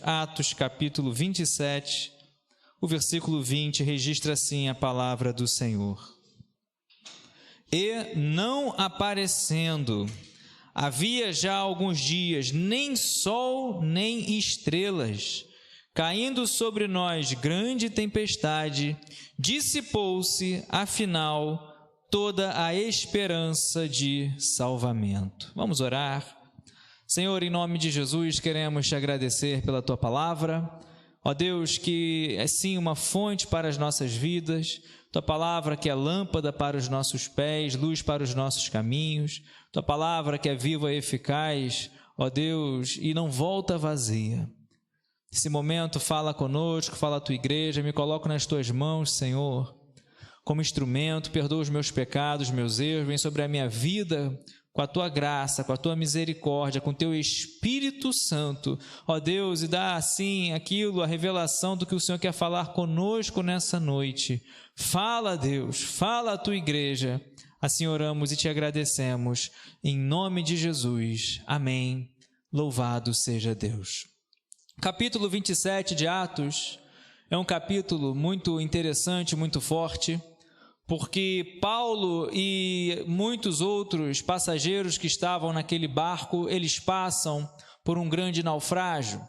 Atos capítulo 27, o versículo 20 registra assim a palavra do Senhor. E não aparecendo, havia já alguns dias, nem sol nem estrelas, caindo sobre nós grande tempestade, dissipou-se, afinal, toda a esperança de salvamento. Vamos orar. Senhor, em nome de Jesus, queremos te agradecer pela tua palavra. Ó Deus, que é sim uma fonte para as nossas vidas, tua palavra que é lâmpada para os nossos pés, luz para os nossos caminhos, tua palavra que é viva e eficaz, ó Deus, e não volta vazia. Nesse momento, fala conosco, fala a tua igreja, me coloco nas tuas mãos, Senhor, como instrumento, perdoa os meus pecados, meus erros, vem sobre a minha vida, com a tua graça, com a tua misericórdia, com o teu Espírito Santo, ó Deus, e dá assim aquilo, a revelação do que o Senhor quer falar conosco nessa noite. Fala, Deus, fala a tua igreja. Assim oramos e te agradecemos, em nome de Jesus. Amém. Louvado seja Deus. Capítulo 27 de Atos é um capítulo muito interessante, muito forte, porque Paulo e muitos outros passageiros que estavam naquele barco, eles passam por um grande naufrágio.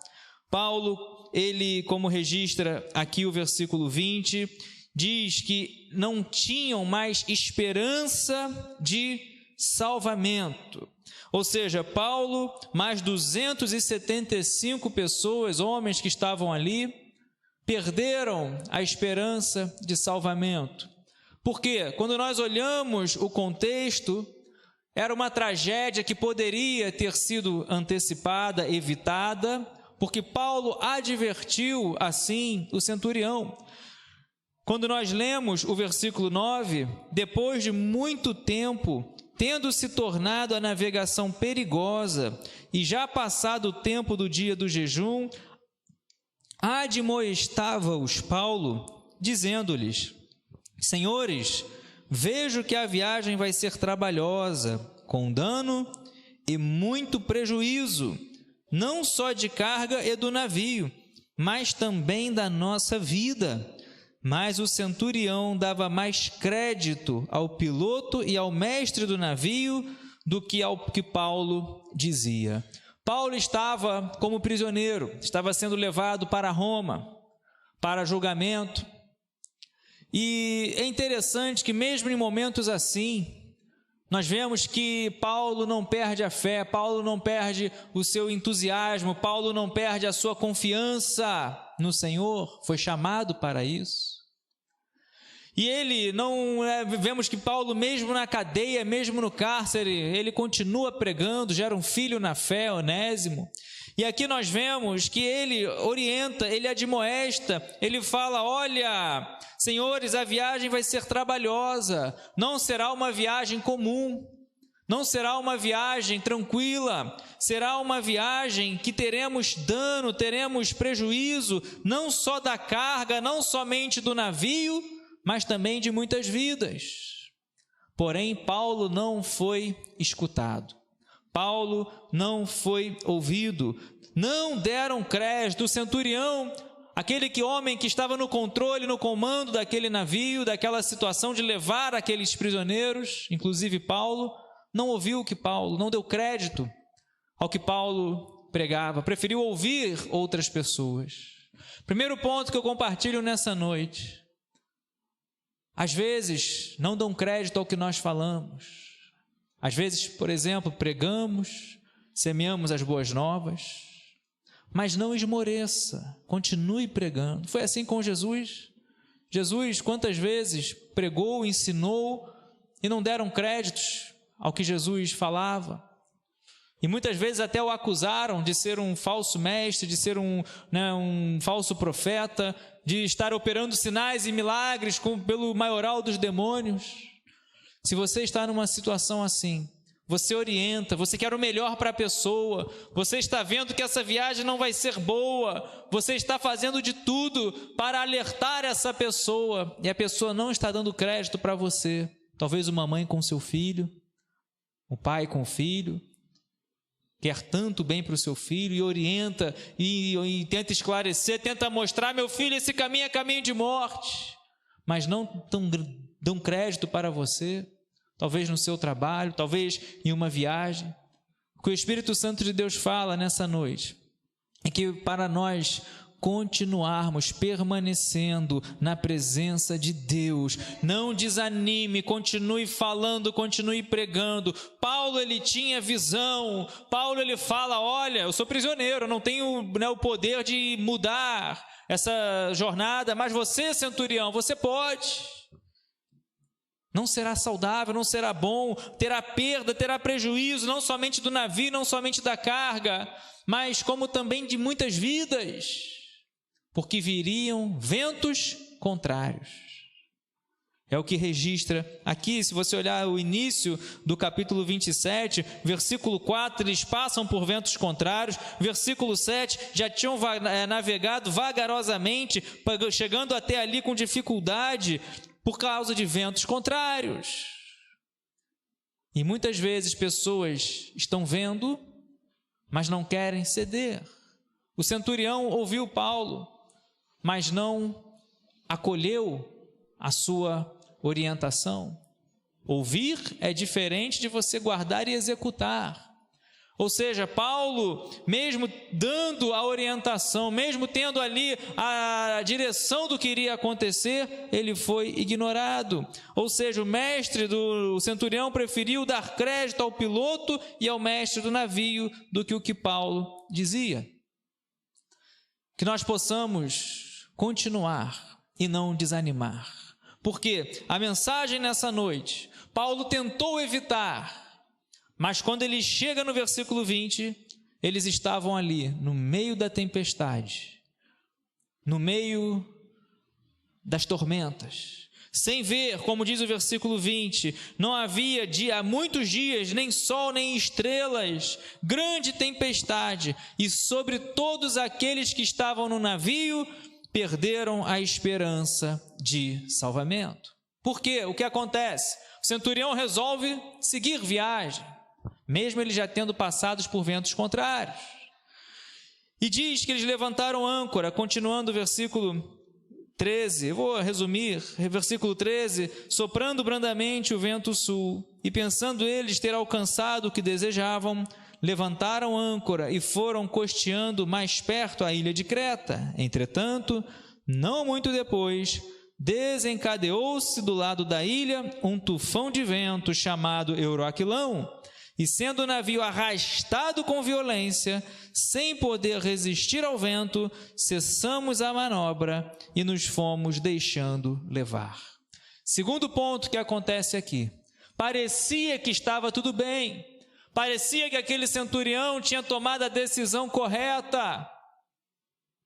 Paulo, ele, como registra aqui o versículo 20, diz que não tinham mais esperança de salvamento. Ou seja, Paulo, mais 275 pessoas, homens que estavam ali, perderam a esperança de salvamento. Porque quando nós olhamos o contexto, era uma tragédia que poderia ter sido antecipada, evitada, porque Paulo advertiu assim o centurião. Quando nós lemos o versículo 9, depois de muito tempo, tendo se tornado a navegação perigosa e já passado o tempo do dia do jejum, admoestava-os Paulo, dizendo-lhes: Senhores, vejo que a viagem vai ser trabalhosa, com dano e muito prejuízo, não só de carga e do navio, mas também da nossa vida. Mas o centurião dava mais crédito ao piloto e ao mestre do navio do que ao que Paulo dizia. Paulo estava como prisioneiro, estava sendo levado para Roma, para julgamento. E é interessante que mesmo em momentos assim, nós vemos que Paulo não perde a fé, Paulo não perde o seu entusiasmo, Paulo não perde a sua confiança no Senhor, foi chamado para isso. E ele não, vemos que Paulo mesmo na cadeia, mesmo no cárcere, ele continua pregando, gera um filho na fé, Onésimo. E aqui nós vemos que ele orienta, ele admoesta, ele fala: olha, senhores, a viagem vai ser trabalhosa, não será uma viagem comum, não será uma viagem tranquila, será uma viagem que teremos dano, teremos prejuízo, não só da carga, não somente do navio, mas também de muitas vidas. Porém, Paulo não foi escutado. Paulo não foi ouvido, não deram crédito. O centurião, aquele homem que estava no controle, no comando daquele navio, daquela situação de levar aqueles prisioneiros, inclusive Paulo, não ouviu o que Paulo, não deu crédito ao que Paulo pregava, preferiu ouvir outras pessoas. Primeiro ponto que eu compartilho nessa noite: às vezes não dão crédito ao que nós falamos. Às vezes, por exemplo, pregamos, semeamos as boas novas, mas não esmoreça, continue pregando. Foi assim com Jesus. Jesus, quantas vezes pregou, ensinou e não deram créditos ao que Jesus falava. E muitas vezes até o acusaram de ser um falso mestre, de ser um falso profeta, de estar operando sinais e milagres pelo maioral dos demônios. Se você está numa situação assim, você orienta, você quer o melhor para a pessoa, você está vendo que essa viagem não vai ser boa, você está fazendo de tudo para alertar essa pessoa, e a pessoa não está dando crédito para você. Talvez uma mãe com seu filho, o pai com o filho. quer tanto bem para o seu filho e orienta e tenta esclarecer, tenta mostrar: meu filho, esse caminho é caminho de morte, mas não dão crédito para você, talvez no seu trabalho, talvez em uma viagem. O que o Espírito Santo de Deus fala nessa noite é que para nós continuarmos permanecendo na presença de Deus, não desanime, continue falando, continue pregando. Paulo, ele tinha visão. Paulo, ele fala: olha, eu sou prisioneiro, eu não tenho, o poder de mudar essa jornada, mas você, centurião, você pode. Não será saudável, não será bom, terá perda, terá prejuízo, não somente do navio, não somente da carga, mas como também de muitas vidas, porque viriam ventos contrários. É o que registra aqui. Se você olhar o início do capítulo 27, versículo 4, eles passam por ventos contrários. Versículo 7, já tinham navegado vagarosamente, chegando até ali com dificuldade, por causa de ventos contrários. E muitas vezes pessoas estão vendo, mas não querem ceder. O centurião ouviu Paulo, mas não acolheu a sua orientação. Ouvir é diferente de você guardar e executar. Ou seja, Paulo, mesmo dando a orientação, mesmo tendo ali a direção do que iria acontecer, ele foi ignorado. Ou seja, o centurião preferiu dar crédito ao piloto e ao mestre do navio do que o que Paulo dizia. Que nós possamos continuar e não desanimar. Porque a mensagem nessa noite, Paulo tentou evitar, mas quando ele chega no versículo 20, eles estavam ali, no meio da tempestade, no meio das tormentas, sem ver, como diz o versículo 20, não havia há muitos dias, nem sol, nem estrelas, grande tempestade, e sobre todos aqueles que estavam no navio, perderam a esperança de salvamento. Por quê? O que acontece? O centurião resolve seguir viagem, mesmo ele já tendo passado por ventos contrários. E diz que eles levantaram âncora, continuando o versículo 13, eu vou resumir, versículo 13, soprando brandamente o vento sul, e pensando eles ter alcançado o que desejavam, levantaram âncora e foram costeando mais perto a ilha de Creta. Entretanto, não muito depois, desencadeou-se do lado da ilha um tufão de vento chamado Euroaquilão, e sendo o navio arrastado com violência, sem poder resistir ao vento, cessamos a manobra e nos fomos deixando levar. Segundo ponto que acontece aqui, parecia que estava tudo bem, parecia que aquele centurião tinha tomado a decisão correta.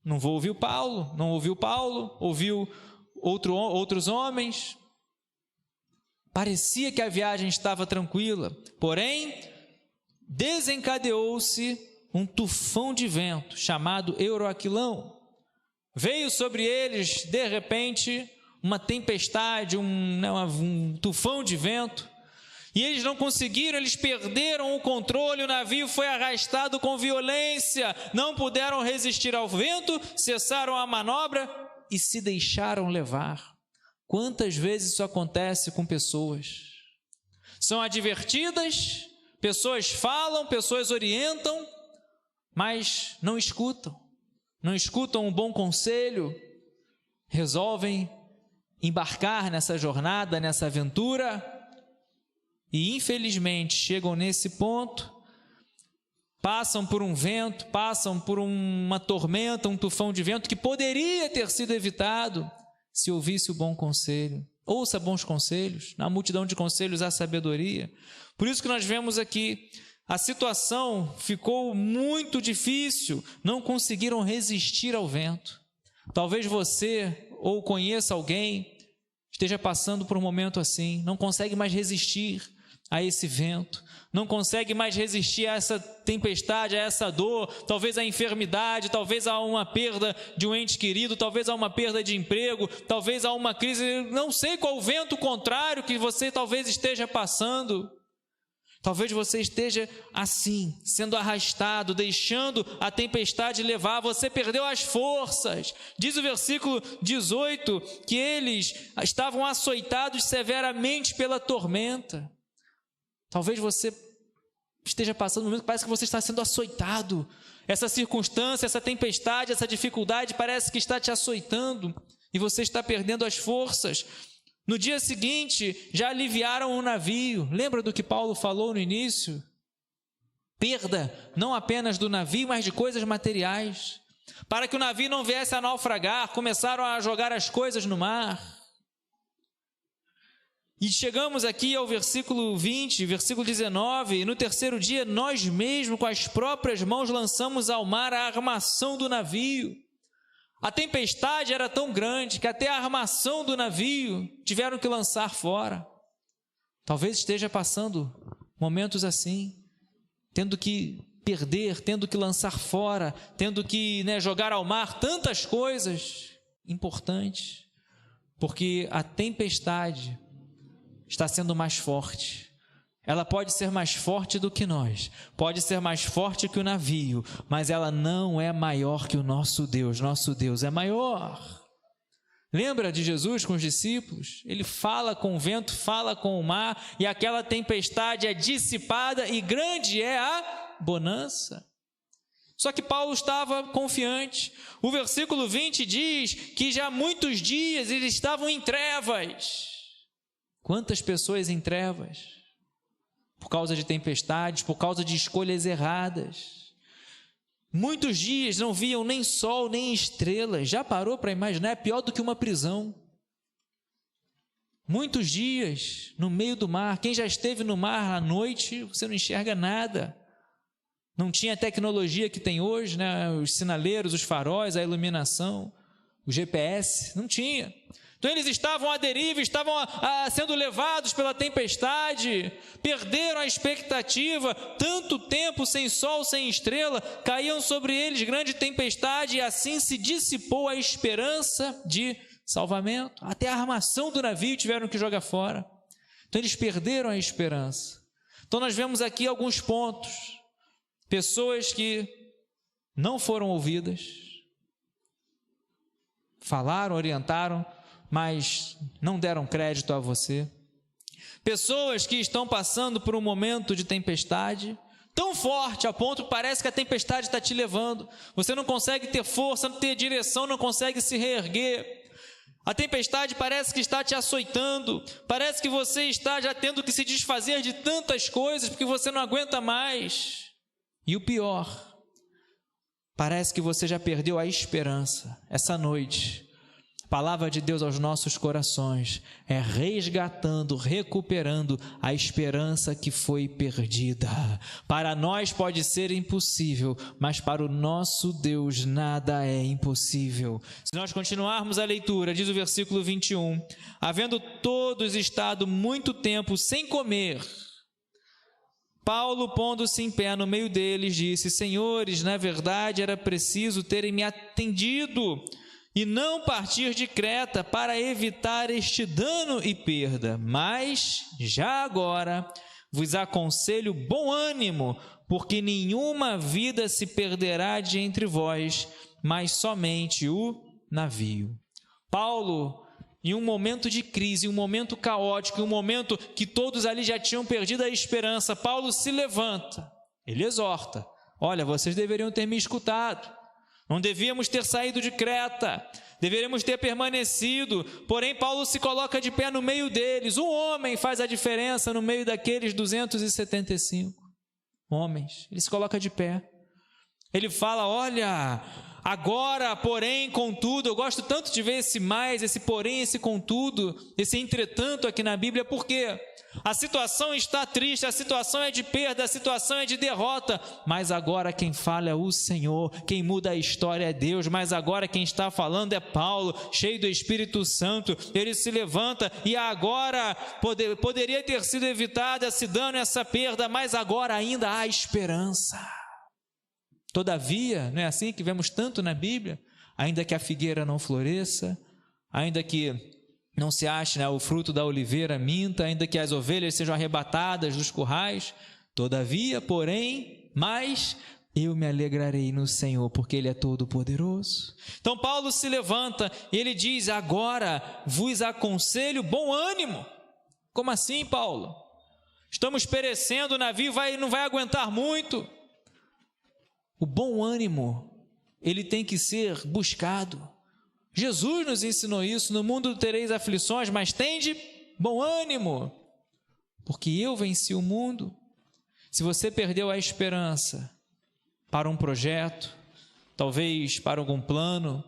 Não vou ouvir Paulo, não ouviu Paulo, ouviu outros homens. Parecia que a viagem estava tranquila, porém, desencadeou-se um tufão de vento chamado Euroaquilão. Veio sobre eles, de repente, uma tempestade, um tufão de vento, e eles não conseguiram, eles perderam o controle, o navio foi arrastado com violência, não puderam resistir ao vento, cessaram a manobra e se deixaram levar. Quantas vezes isso acontece com pessoas? São advertidas, pessoas falam, pessoas orientam, mas não escutam um bom conselho, resolvem embarcar nessa jornada, nessa aventura, e infelizmente chegam nesse ponto, passam por um vento, passam por uma tormenta, um tufão de vento que poderia ter sido evitado se ouvisse o bom conselho. Ouça bons conselhos, na multidão de conselhos há sabedoria. Por isso que nós vemos aqui, a situação ficou muito difícil, não conseguiram resistir ao vento. Talvez você ou conheça alguém, esteja passando por um momento assim, não consegue mais resistir a esse vento, não consegue mais resistir a essa tempestade, a essa dor, talvez a enfermidade, talvez a uma perda de um ente querido, talvez a uma perda de emprego, talvez a uma crise, não sei qual o vento contrário que você talvez esteja passando. Talvez você esteja assim, sendo arrastado, deixando a tempestade levar, você perdeu as forças. Diz o versículo 18 que eles estavam açoitados severamente pela tormenta. Talvez você esteja passando um momento que parece que você está sendo açoitado. Essa circunstância, essa tempestade, essa dificuldade parece que está te açoitando e você está perdendo as forças. No dia seguinte, já aliviaram o navio. Lembra do que Paulo falou no início? Perda, não apenas do navio, mas de coisas materiais. Para que o navio não viesse a naufragar, começaram a jogar as coisas no mar. E chegamos aqui ao versículo 20, versículo 19, e no terceiro dia, nós mesmos, com as próprias mãos, lançamos ao mar a armação do navio. A tempestade era tão grande que até a armação do navio tiveram que lançar fora. Talvez esteja passando momentos assim, tendo que perder, tendo que lançar fora, tendo que jogar ao mar tantas coisas importantes, porque a tempestade está sendo mais forte. Ela pode ser mais forte do que nós, pode ser mais forte que o navio, mas ela não é maior que o nosso Deus. Nosso Deus é maior. Lembra de Jesus com os discípulos? Ele fala com o vento, fala com o mar, e aquela tempestade é dissipada e grande é a bonança. Só que Paulo estava confiante. O versículo 20 diz que já há muitos dias eles estavam em trevas. Quantas pessoas em trevas? Por causa de tempestades, por causa de escolhas erradas. Muitos dias não viam nem sol, nem estrelas. Já parou para imaginar? É pior do que uma prisão. Muitos dias no meio do mar. Quem já esteve no mar à noite, você não enxerga nada. Não tinha a tecnologia que tem hoje, os sinaleiros, os faróis, a iluminação, o GPS, não tinha. Então eles estavam à deriva, estavam sendo levados pela tempestade, perderam a expectativa, tanto tempo sem sol, sem estrela, caíam sobre eles grande tempestade e assim se dissipou a esperança de salvamento. Até a armação do navio tiveram que jogar fora. Então eles perderam a esperança. Então nós vemos aqui alguns pontos. Pessoas que não foram ouvidas, falaram, orientaram, mas não deram crédito a você. Pessoas que estão passando por um momento de tempestade tão forte, a ponto que parece que a tempestade está te levando. Você não consegue ter força, não ter direção, não consegue se reerguer. A tempestade parece que está te açoitando. Parece que você está já tendo que se desfazer de tantas coisas porque você não aguenta mais. E o pior, parece que você já perdeu a esperança. Essa noite, a palavra de Deus aos nossos corações é resgatando, recuperando a esperança que foi perdida. Para nós pode ser impossível, mas para o nosso Deus nada é impossível. Se nós continuarmos a leitura, diz o versículo 21, havendo todos estado muito tempo sem comer, Paulo, pondo-se em pé no meio deles, disse: Senhores, na verdade era preciso terem me atendido e não partir de Creta para evitar este dano e perda. Mas, já agora, vos aconselho bom ânimo, porque nenhuma vida se perderá de entre vós, mas somente o navio. Paulo, em um momento de crise, em um momento caótico, em um momento que todos ali já tinham perdido a esperança, Paulo se levanta, ele exorta: olha, vocês deveriam ter me escutado, não devíamos ter saído de Creta, deveríamos ter permanecido. Porém, Paulo se coloca de pé no meio deles. Um homem faz a diferença no meio daqueles 275 homens. Ele se coloca de pé, ele fala: olha, agora, porém, contudo. Eu gosto tanto de ver esse mais, esse porém, esse contudo, esse entretanto aqui na Bíblia, porque a situação está triste, a situação é de perda, a situação é de derrota, mas agora quem fala é o Senhor, quem muda a história é Deus. Mas agora quem está falando é Paulo, cheio do Espírito Santo. Ele se levanta e agora poderia ter sido evitada esse dano, essa perda, mas agora ainda há esperança. Todavia, não é assim que vemos tanto na Bíblia? Ainda que a figueira não floresça, ainda que não se ache o fruto da oliveira minta, ainda que as ovelhas sejam arrebatadas dos currais, Todavia, porém, mas eu me alegrarei no Senhor, porque Ele é todo-poderoso. Então Paulo se levanta e ele diz: agora vos aconselho bom ânimo. Como assim, Paulo? Estamos perecendo, o navio não vai aguentar muito. O bom ânimo, ele tem que ser buscado. Jesus nos ensinou isso: no mundo tereis aflições, mas tende bom ânimo, porque eu venci o mundo. Se você perdeu a esperança para um projeto, talvez para algum plano,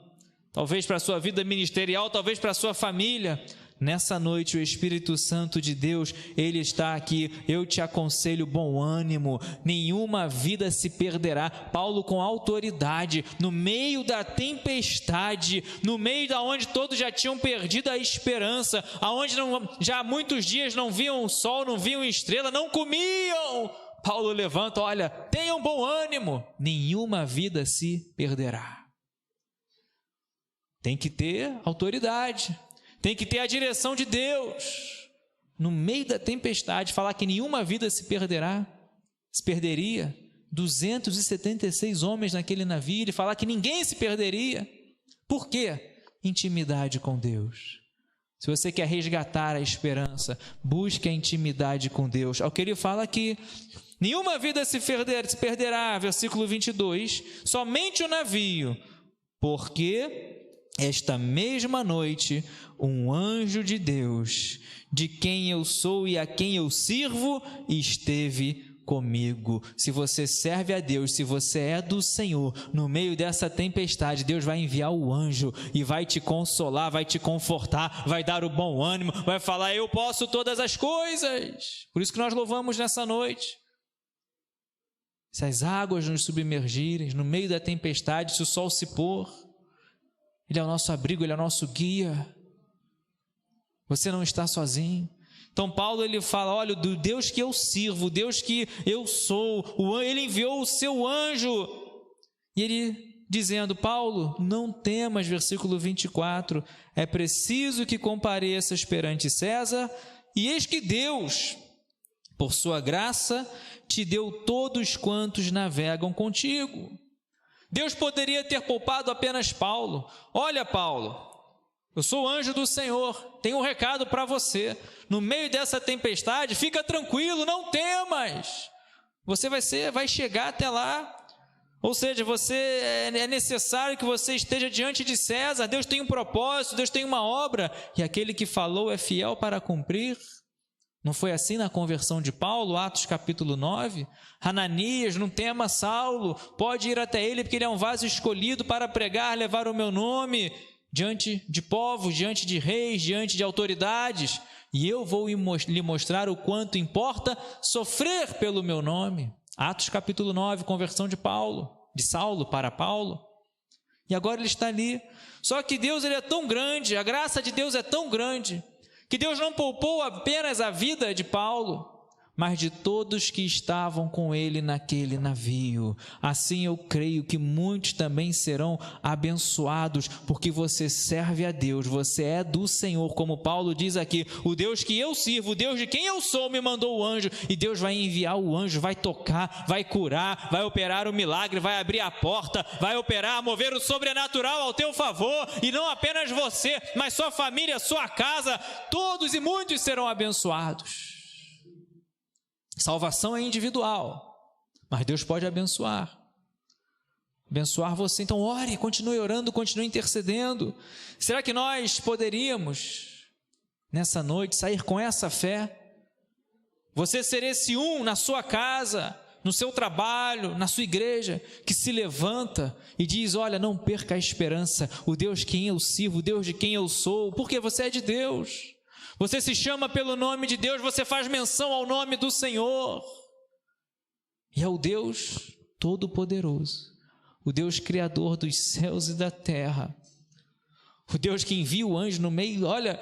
talvez para a sua vida ministerial, talvez para a sua família, nessa noite o Espírito Santo de Deus, Ele está aqui. Eu te aconselho bom ânimo, nenhuma vida se perderá. Paulo, com autoridade, no meio da tempestade, no meio da onde todos já tinham perdido a esperança, aonde já há muitos dias não viam o sol, não viam estrela, não comiam, Paulo levanta: olha, tenham bom ânimo, nenhuma vida se perderá. Tem que ter autoridade, tem que ter a direção de Deus. No meio da tempestade, falar que nenhuma vida se perderia. 276 homens naquele navio, ele falar que ninguém se perderia. Por quê? Intimidade com Deus. Se você quer resgatar a esperança, busque a intimidade com Deus. Ao que ele fala aqui: nenhuma vida se perderá, versículo 22, somente o navio, porque esta mesma noite um anjo de Deus, de quem eu sou e a quem eu sirvo, esteve comigo. Se você serve a Deus, se você é do Senhor, no meio dessa tempestade, Deus vai enviar o anjo e vai te consolar, vai te confortar, vai dar o bom ânimo, vai falar: eu posso todas as coisas. Por isso que nós louvamos nessa noite. Se as águas nos submergirem, no meio da tempestade, se o sol se pôr, Ele é o nosso abrigo, Ele é o nosso guia. Você não está sozinho. Então Paulo, ele fala: olha, do Deus que eu sirvo, o Deus que eu sou, Ele enviou o seu anjo. E ele dizendo: Paulo, não temas, versículo 24, é preciso que compareças perante César, e eis que Deus, por sua graça, te deu todos quantos navegam contigo. Deus poderia ter poupado apenas Paulo. Olha, Paulo, eu sou o anjo do Senhor, tenho um recado para você. No meio dessa tempestade, fica tranquilo, não temas. Você vai chegar até lá. Ou seja, é necessário que você esteja diante de César. Deus tem um propósito, Deus tem uma obra, e aquele que falou é fiel para cumprir. Não foi assim na conversão de Paulo, Atos capítulo 9? Ananias, não tema Saulo, pode ir até ele, porque ele é um vaso escolhido para pregar, levar o meu nome diante de povos, diante de reis, diante de autoridades, e eu vou lhe mostrar o quanto importa sofrer pelo meu nome. Atos capítulo 9, conversão de Saulo para Paulo. E agora ele está ali. Só que Deus, ele é tão grande, a graça de Deus é tão grande, que Deus não poupou apenas a vida de Paulo, mas de todos que estavam com ele naquele navio. Assim eu creio que muitos também serão abençoados, porque você serve a Deus, você é do Senhor, como Paulo diz aqui: o Deus que eu sirvo, o Deus de quem eu sou, me mandou o anjo, e Deus vai enviar o anjo, vai tocar, vai curar, vai operar o milagre, vai abrir a porta, vai operar, mover o sobrenatural ao teu favor, e não apenas você, mas sua família, sua casa, todos e muitos serão abençoados. Salvação é individual, mas Deus pode abençoar você. Então ore, continue orando, continue intercedendo. Será que nós poderíamos nessa noite sair com essa fé? Você ser esse um na sua casa, no seu trabalho, na sua igreja, que se levanta e diz: olha, não perca a esperança, o Deus quem eu sirvo, o Deus de quem eu sou, porque você é de Deus. Você se chama pelo nome de Deus, você faz menção ao nome do Senhor. E é o Deus Todo-Poderoso, o Deus Criador dos céus e da terra, o Deus que envia o anjo no meio. Olha,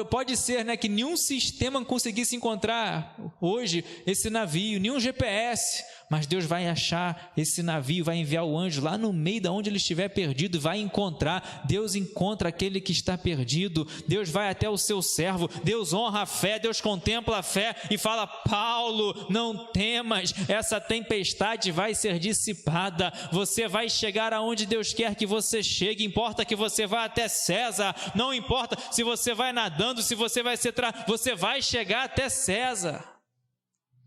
pode ser, né, que nenhum sistema conseguisse encontrar hoje esse navio, nenhum GPS, mas Deus vai achar esse navio, vai enviar o anjo lá no meio de onde ele estiver perdido, vai encontrar. Deus encontra aquele que está perdido, Deus vai até o seu servo, Deus honra a fé, Deus contempla a fé e fala: Paulo, não temas, essa tempestade vai ser dissipada, você vai chegar aonde Deus quer que você chegue, importa que você vá até César, não importa se você vai nadando, se você vai você vai chegar até César.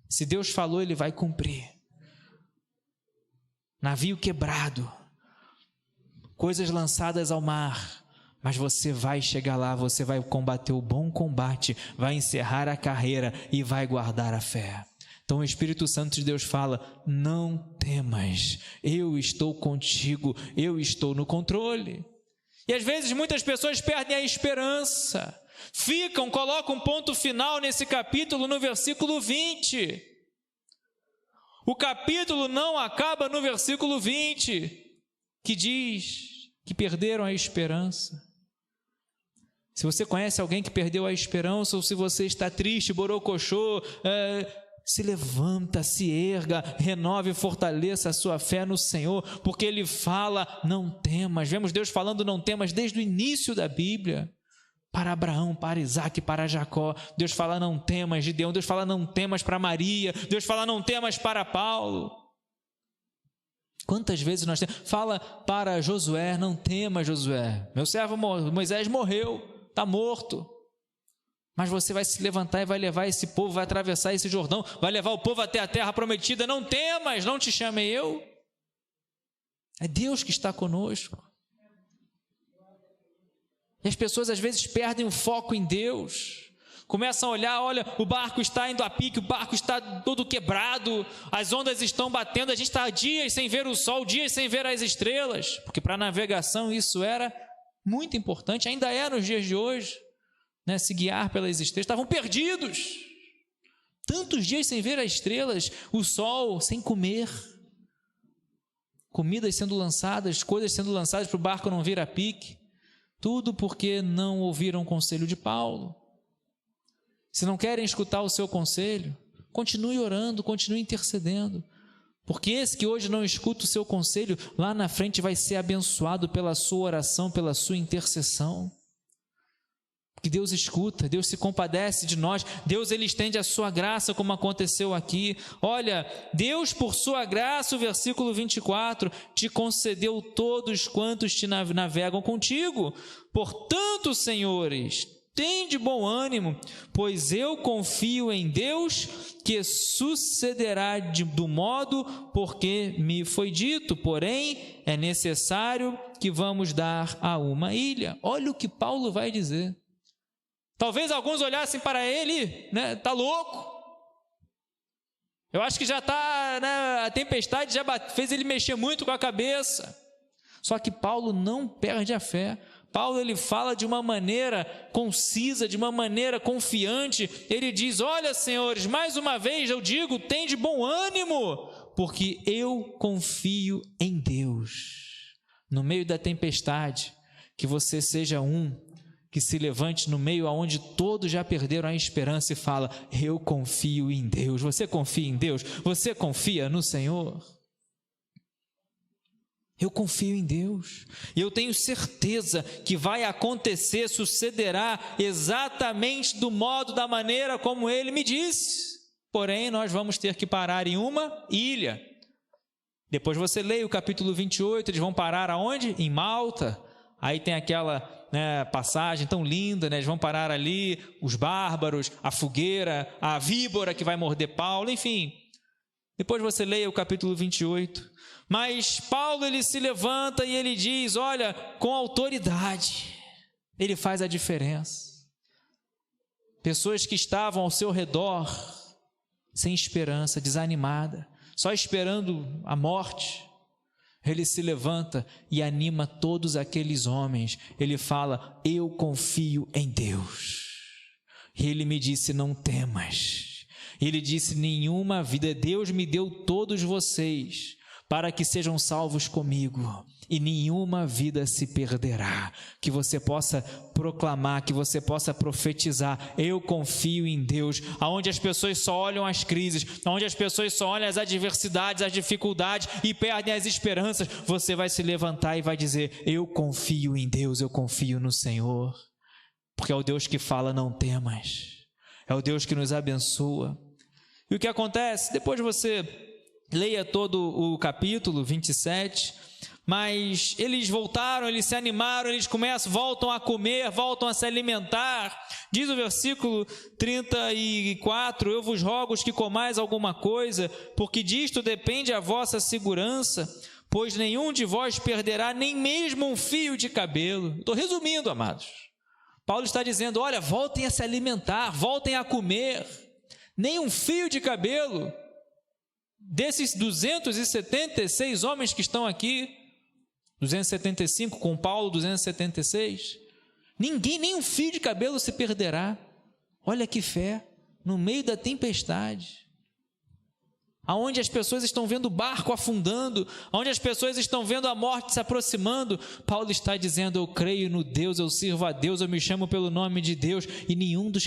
Se Deus falou, Ele vai cumprir. Navio quebrado, coisas lançadas ao mar, mas você vai chegar lá, você vai combater o bom combate, vai encerrar a carreira e vai guardar a fé. Então o Espírito Santo de Deus fala: não temas, eu estou contigo, eu estou no controle. E às vezes muitas pessoas perdem a esperança, colocam um ponto final nesse capítulo no versículo 20. O capítulo não acaba no versículo 20, que diz que perderam a esperança. Se você conhece alguém que perdeu a esperança, ou se você está triste, borocochô, se levanta, se erga, renove e fortaleça a sua fé no Senhor, porque Ele fala: não temas. Vemos Deus falando não temas desde o início da Bíblia. Para Abraão, para Isaac, para Jacó, Deus fala não temas. Gideão, Deus fala não temas para Maria, Deus fala não temas para Paulo. Quantas vezes nós temos? Fala para Josué: não temas, Josué, meu servo Moisés morreu, está morto, mas você vai se levantar e vai levar esse povo, vai atravessar esse Jordão, vai levar o povo até a terra prometida. Não temas, não te chamei eu. É Deus que está conosco. E as pessoas às vezes perdem o foco em Deus, começam a olhar: olha, o barco está indo a pique, o barco está todo quebrado, as ondas estão batendo, a gente está dias sem ver o sol, dias sem ver as estrelas, porque para a navegação isso era muito importante, ainda é nos dias de hoje, né? Se guiar pelas estrelas. Estavam perdidos, tantos dias sem ver as estrelas, o sol, sem comer, comidas sendo lançadas, coisas sendo lançadas para o barco não vir a pique. Tudo porque não ouviram o conselho de Paulo. Se não querem escutar o seu conselho, continue orando, continue intercedendo, porque esse que hoje não escuta o seu conselho, lá na frente vai ser abençoado pela sua oração, pela sua intercessão. Que Deus escuta, Deus se compadece de nós, Deus ele estende a sua graça, como aconteceu aqui. Olha, Deus por sua graça, o versículo 24, te concedeu todos quantos te navegam contigo. Portanto, senhores, tende bom ânimo, pois eu confio em Deus, que sucederá do modo porque me foi dito, porém é necessário que vamos dar a uma ilha. Olha o que Paulo vai dizer. Talvez alguns olhassem para ele, né? Está louco. Eu acho que já está, né? A tempestade já fez ele mexer muito com a cabeça. Só que Paulo não perde a fé. Paulo ele fala de uma maneira concisa, de uma maneira confiante. Ele diz: olha, senhores, mais uma vez eu digo, tende bom ânimo, porque eu confio em Deus. No meio da tempestade, que você seja que se levante no meio aonde todos já perderam a esperança e fala: eu confio em Deus. Você confia em Deus? Você confia no Senhor? Eu confio em Deus, e eu tenho certeza que vai acontecer, sucederá exatamente do modo, da maneira como Ele me disse. Porém, nós vamos ter que parar em uma ilha. Depois você leia o capítulo 28, eles vão parar aonde? Em Malta. Aí tem aquela passagem tão linda, né? Eles vão parar ali, os bárbaros, a fogueira, a víbora que vai morder Paulo, enfim. Depois você leia o capítulo 28. Mas Paulo ele se levanta e ele diz: olha, com autoridade, ele faz a diferença. Pessoas que estavam ao seu redor, sem esperança, desanimada, só esperando a morte, ele se levanta e anima todos aqueles homens. Ele fala: eu confio em Deus. E ele me disse: não temas. Ele disse: nenhuma vida, Deus me deu todos vocês, para que sejam salvos comigo. e nenhuma vida se perderá. Que você possa proclamar, que você possa profetizar: eu confio em Deus. Aonde as pessoas só olham as crises, aonde as pessoas só olham as adversidades, as dificuldades e perdem as esperanças, você vai se levantar e vai dizer: eu confio em Deus, eu confio no Senhor. Porque é o Deus que fala: não temas. É o Deus que nos abençoa. E o que acontece? Depois você leia todo o capítulo 27, mas eles voltaram, eles se animaram, eles voltam a comer, voltam a se alimentar. Diz o versículo 34: eu vos rogo que comais alguma coisa, porque disto depende a vossa segurança, pois nenhum de vós perderá nem mesmo um fio de cabelo. Estou resumindo, amados. Paulo está dizendo: olha, voltem a se alimentar, voltem a comer, nem um fio de cabelo. Desses 276 homens que estão aqui, 275 com Paulo, 276, ninguém, nem um fio de cabelo se perderá. Olha que fé, no meio da tempestade, aonde as pessoas estão vendo o barco afundando, aonde as pessoas estão vendo a morte se aproximando, Paulo está dizendo: eu creio no Deus, eu sirvo a Deus, eu me chamo pelo nome de Deus, e nenhum do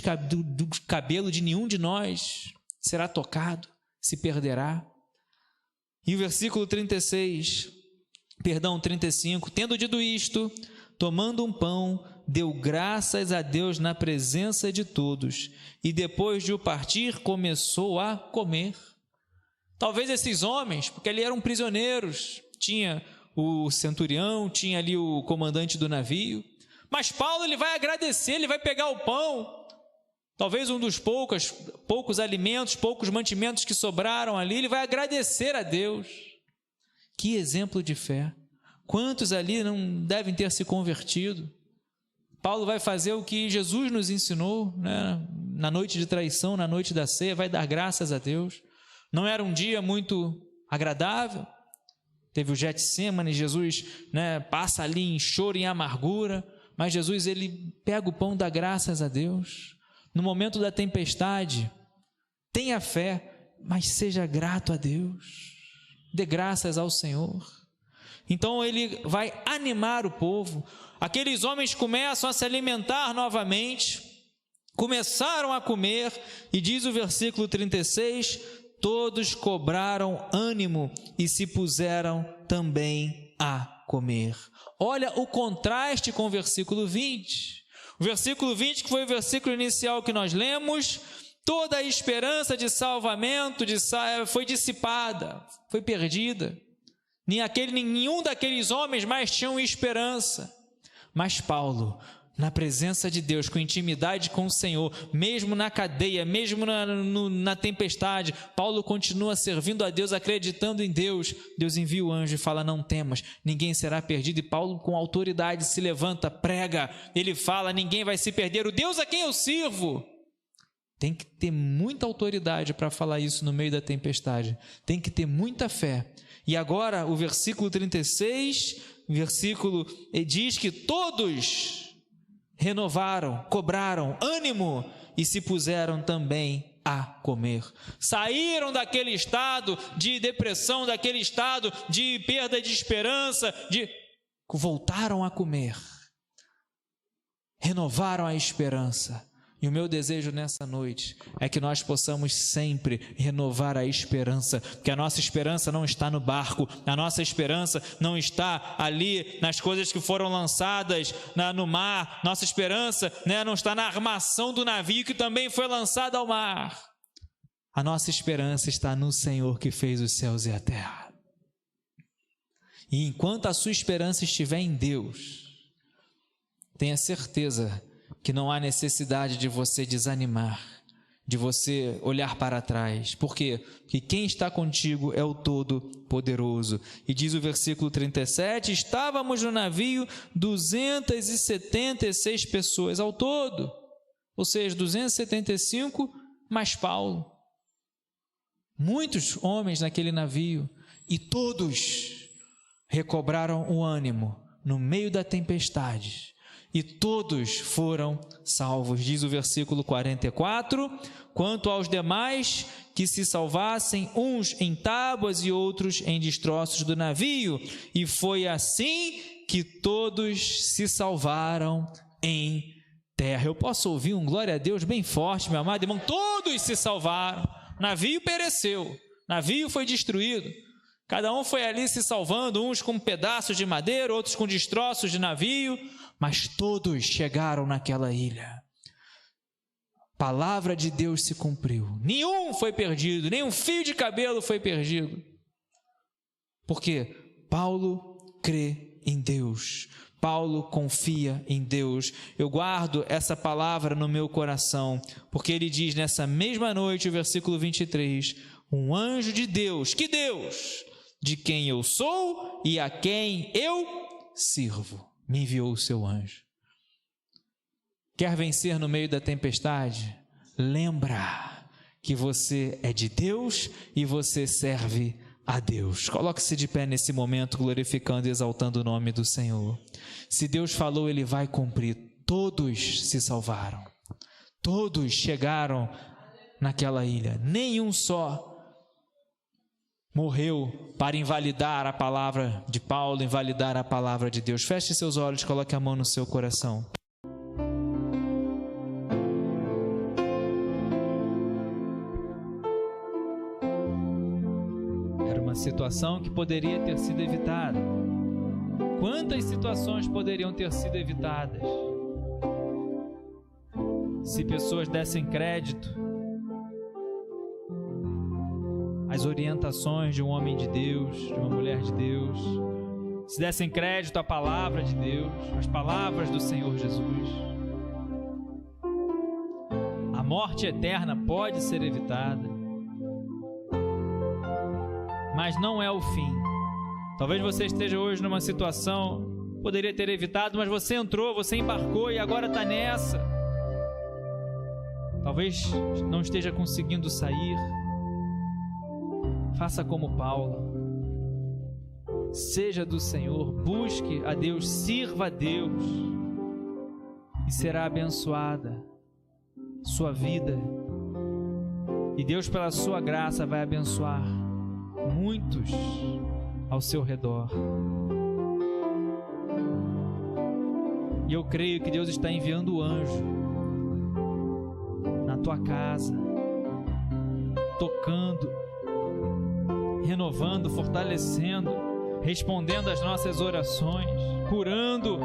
cabelo de nenhum de nós será tocado, se perderá. E o versículo 35: tendo dito isto, tomando um pão, deu graças a Deus na presença de todos, e depois de o partir, começou a comer. Talvez esses homens, porque ali eram prisioneiros, tinha o centurião, tinha ali o comandante do navio, mas Paulo, ele vai agradecer, ele vai pegar o pão, talvez um dos poucos alimentos, poucos mantimentos que sobraram ali, ele vai agradecer a Deus. Que exemplo de fé! Quantos ali não devem ter se convertido? Paulo vai fazer o que Jesus nos ensinou, né? Na noite de traição, na noite da ceia, vai dar graças a Deus. Não era um dia muito agradável, teve o Getsemane, Jesus, né, passa ali em choro e em amargura, mas Jesus, ele pega o pão, dá graças a Deus. No momento da tempestade, tenha fé, mas seja grato a Deus, dê graças ao Senhor. Então ele vai animar o povo. Aqueles homens começam a se alimentar novamente, começaram a comer, e diz o versículo 36: todos cobraram ânimo e se puseram também a comer. Olha o contraste com o versículo 20. O versículo 20, que foi o versículo inicial que nós lemos, toda a esperança de salvamento foi dissipada, foi perdida. Nenhum daqueles homens mais tinham esperança. Mas Paulo, na presença de Deus, com intimidade com o Senhor, mesmo na cadeia, mesmo na tempestade, Paulo continua servindo a Deus, acreditando em Deus. Deus envia o anjo e fala: não temas, ninguém será perdido. E Paulo, com autoridade, se levanta, prega, ele fala: ninguém vai se perder, o Deus a quem eu sirvo. Tem que ter muita autoridade para falar isso no meio da tempestade, tem que ter muita fé. E agora o versículo 36, diz que todos renovaram, cobraram ânimo e se puseram também a comer. Saíram daquele estado de depressão, daquele estado de perda de esperança, voltaram a comer, renovaram a esperança. E o meu desejo nessa noite é que nós possamos sempre renovar a esperança, porque a nossa esperança não está no barco, a nossa esperança não está ali nas coisas que foram lançadas no mar, nossa esperança, né, não está na armação do navio que também foi lançada ao mar. A nossa esperança está no Senhor que fez os céus e a terra. E enquanto a sua esperança estiver em Deus, tenha certeza que não há necessidade de você desanimar, de você olhar para trás. Por quê? Porque quem está contigo é o Todo-Poderoso. E diz o versículo 37, estávamos no navio 276 pessoas ao todo, ou seja, 275 mais Paulo. Muitos homens naquele navio, e todos recobraram o ânimo no meio da tempestade. e todos foram salvos. Diz o versículo 44, quanto aos demais que se salvassem, uns em tábuas e outros em destroços do navio, e foi assim que todos se salvaram em terra. Eu posso ouvir um glória a Deus bem forte, meu amado irmão? Todos se salvaram. Navio pereceu, navio foi destruído, cada um foi ali se salvando, uns com pedaços de madeira, outros com destroços de navio, mas todos chegaram naquela ilha. A palavra de Deus se cumpriu, nenhum foi perdido, nem um fio de cabelo foi perdido, porque Paulo crê em Deus, Paulo confia em Deus. Eu guardo essa palavra no meu coração, porque ele diz nessa mesma noite, o versículo 23, um anjo de Deus, que Deus, de quem eu sou e a quem eu sirvo, me enviou o seu anjo. Quer vencer no meio da tempestade? Lembra que você é de Deus e você serve a Deus. Coloque-se de pé nesse momento, glorificando e exaltando o nome do Senhor. Se Deus falou, Ele vai cumprir. Todos se salvaram, todos chegaram naquela ilha, nenhum só morreu para invalidar a palavra de Paulo, invalidar a palavra de Deus. Feche seus olhos, coloque a mão no seu coração. Era uma situação que poderia ter sido evitada. Quantas situações poderiam ter sido evitadas se pessoas dessem crédito às orientações de um homem de Deus, de uma mulher de Deus, se dessem crédito à palavra de Deus, às palavras do Senhor Jesus. A morte eterna pode ser evitada, mas não é o fim. Talvez você esteja hoje numa situação, poderia ter evitado, mas você entrou, você embarcou e agora está nessa. Talvez não esteja conseguindo sair. Faça como Paulo. Seja do Senhor, busque a Deus, sirva a Deus e será abençoada sua vida. E Deus, pela sua graça, vai abençoar muitos ao seu redor. E eu creio que Deus está enviando o anjo na tua casa, tocando, renovando, fortalecendo, respondendo às nossas orações, curando,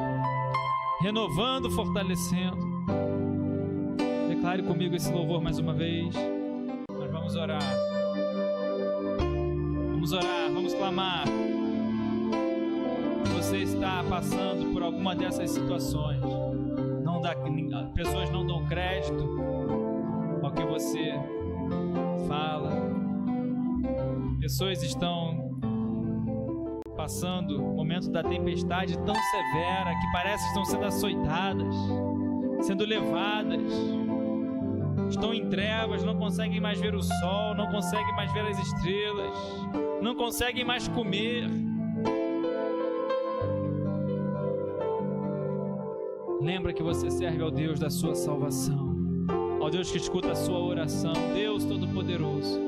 renovando, fortalecendo. Declare comigo esse louvor mais uma vez. Nós vamos orar. Vamos orar, vamos clamar. Você está passando por alguma dessas situações. Pessoas não dão crédito ao que você fala. Pessoas estão passando o momento da tempestade tão severa que parece que estão sendo açoitadas, sendo levadas. Estão em trevas, não conseguem mais ver o sol, não conseguem mais ver as estrelas, não conseguem mais comer. Lembra que você serve ao Deus da sua salvação, ao Deus que escuta a sua oração, Deus Todo-Poderoso.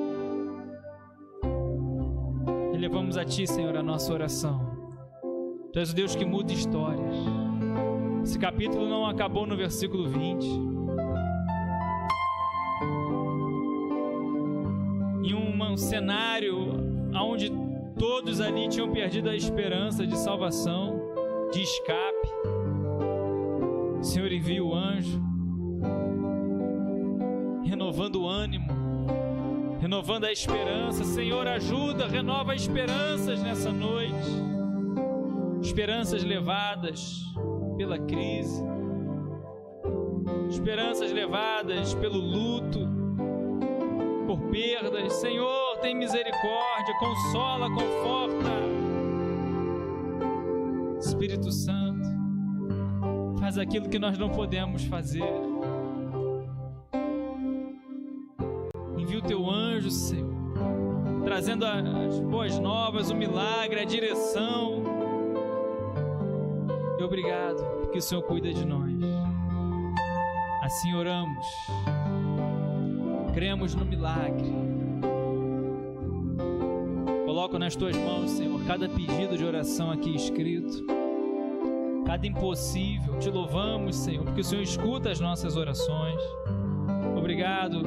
Elevamos a Ti, Senhor, a nossa oração. Tu és o Deus que muda histórias. Esse capítulo não acabou no versículo 20. Em um cenário onde todos ali tinham perdido a esperança de salvação, de escape, o Senhor envia o anjo, renovando o ânimo, renovando a esperança. Senhor, ajuda, renova esperanças nessa noite, esperanças levadas pela crise, esperanças levadas pelo luto, por perdas. Senhor, tem misericórdia, consola, conforta. Espírito Santo, faz aquilo que nós não podemos fazer. Envia o teu anjo, Senhor, trazendo as boas novas, o milagre, a direção. E obrigado, porque o Senhor cuida de nós. Assim oramos. Cremos no milagre. Coloco nas tuas mãos, Senhor, cada pedido de oração aqui escrito, cada impossível. Te louvamos, Senhor, porque o Senhor escuta as nossas orações. Obrigado,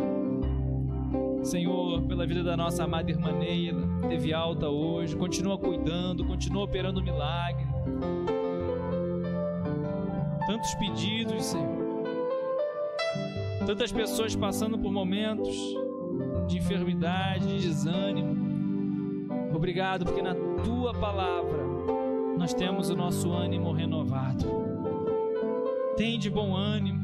Senhor, pela vida da nossa amada irmã Neila, teve alta hoje, continua cuidando, continua operando milagre. Tantos pedidos, Senhor. Tantas pessoas passando por momentos de enfermidade, de desânimo. Obrigado, porque na Tua palavra nós temos o nosso ânimo renovado. Tem de bom ânimo.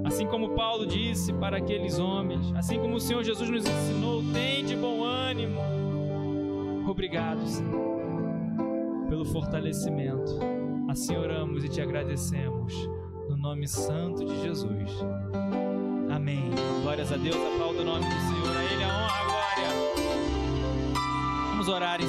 Assim como Paulo disse para aqueles homens, assim como o Senhor Jesus nos ensinou, tem de bom ânimo. Obrigado, Senhor, pelo fortalecimento. Assim oramos e te agradecemos. No nome santo de Jesus. Amém. Glórias a Deus, aplauda o nome do Senhor. A Ele a honra, a glória. Vamos orar em